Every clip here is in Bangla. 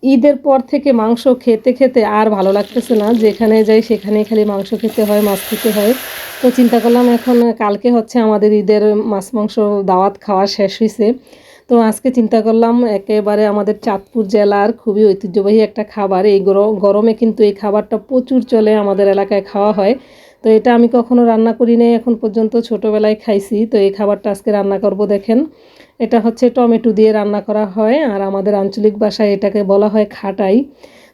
ঈদের পর থেকে মাংস খেতে খেতে আর ভালো লাগতেছে না, যেখানে যাই সেখানে খালি মাংস খেতে হয়, মাছ খেতে হয়। তো চিন্তা করলাম এখন কালকে হচ্ছে আমাদের ঈদের মাছ মাংস দাওয়াত খাওয়া শেষ হয়েছে। তো আজকে চিন্তা করলাম একেবারে আমাদের চাঁদপুর জেলার খুবই ঐতিহ্যবাহী একটা খাবার, এই গরমে কিন্তু এই খাবারটা প্রচুর চলে, আমাদের এলাকায় খাওয়া হয়। তো এটা আমি কখনো রান্না করি নাই এখন পর্যন্ত, ছোটোবেলায় খাইছি। তো এই খাবারটা আজকে রান্না করব, দেখেন। এটা হচ্ছে টমেটো দিয়ে রান্না করা হয়, আর আমাদের আঞ্চলিক ভাষায় এটাকে বলা হয় খাটাই।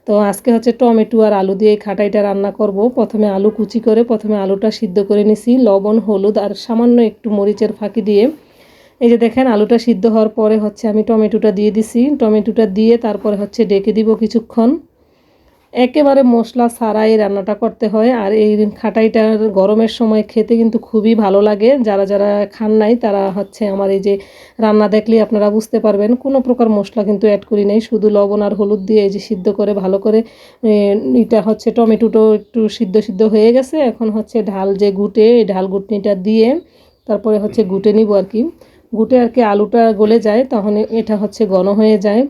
তো আজকে হচ্ছে টমেটো আর আলু দিয়ে এই খাটাইটা রান্না করব। প্রথমে আলু কুচি করে প্রথমে আলুটা সিদ্ধ করে নিছি লবণ হলুদ আর সামান্য একটু মরিচের ফাঁকি দিয়ে। এই যে দেখেন আলুটা সিদ্ধ হওয়ার পরে হচ্ছে আমি টমেটোটা দিয়ে দিছি, টমেটোটা দিয়ে তারপরে হচ্ছে ডেকে দিব কিছুক্ষণ। একেবারে মশলা ছাড়াই রান্নাটা করতে হয়, আর এই খাটাইটা গরমের সময় খেতে কিন্তু খুবই ভালো লাগে। যারা যারা খান নাই তারা হচ্ছে আমার এই যে রান্না দেখলে আপনারা বুঝতে পারবেন, কোনো প্রকার মশলা কিন্তু অ্যাড করি নাই, শুধু লবণ আর হলুদ দিয়ে এই যে সিদ্ধ করে ভালো করে এটা হচ্ছে টমেটোটো একটু সিদ্ধ সিদ্ধ হয়ে গেছে। এখন হচ্ছে ঢাল যে ঘুটে, এই ঢাল ঘুটনিটা দিয়ে তারপরে হচ্ছে ঘুটে নিব আর কি। ঘুটে আর কি আলুটা গলে যায়, তখন এটা হচ্ছে ঘন হয়ে যায়।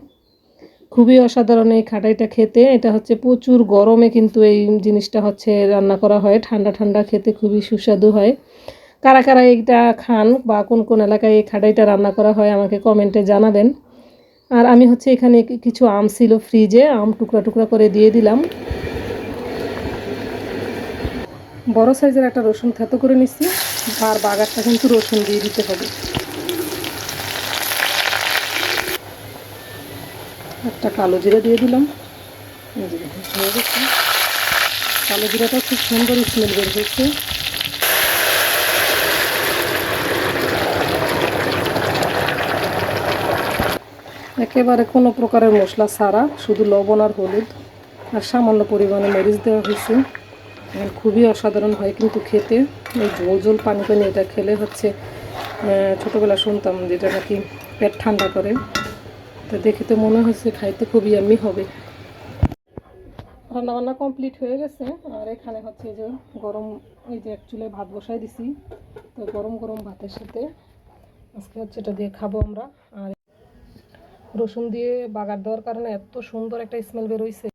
খুবই অসাধারণ এই খাটাইটা খেতে। এটা হচ্ছে প্রচুর গরমে কিন্তু এই জিনিসটা হচ্ছে রান্না করা হয়, ঠান্ডা ঠান্ডা খেতে খুবই সুস্বাদু হয়। কারা কারা এইটা খান বা কোন কোন এলাকায় এই খাটাইটা রান্না করা হয় আমাকে কমেন্টে জানাবেন। আর আমি হচ্ছে এখানে কিছু আম ছিল ফ্রিজে, আম টুকরা টুকরা করে দিয়ে দিলাম। বড় সাইজের একটা রসুন থেতো করে নিচ্ছি, আর বাগারটা কিন্তু রসুন দিয়ে দিতে হবে। একটা কালো জিরা দিয়ে দিলাম। এই যে দেখুন হয়ে গেছে, কালো জিরাটা খুব সুন্দর স্মেল বের হয়েছে। একেবারে কোনো প্রকারের মশলা ছাড়া শুধু লবণ আর হলুদ আর সামান্য পরিমাণে মরিচ দেওয়া হয়েছে। খুবই অসাধারণ হয় কিন্তু খেতে, এই ঝোল ঝোল পানি পানি এটা খেলে হচ্ছে ছোটোবেলা শুনতাম যেটা নাকি পেট ঠান্ডা করে। তো দেখে তো মনে হচ্ছে খাইতে খুবই ইয়াম্মি হবে। রান্নাবান্না কমপ্লিট হয়ে গেছে, আর এখানে হচ্ছে যে গরম এই যে এক চুলায় ভাত বসাই দিছি। তো গরম গরম ভাতের সাথে আজকে হচ্ছে এটা দিয়ে খাবো আমরা। আর রসুন দিয়ে বাগার দেওয়ার কারণে এত সুন্দর একটা স্মেল বেরোইছে।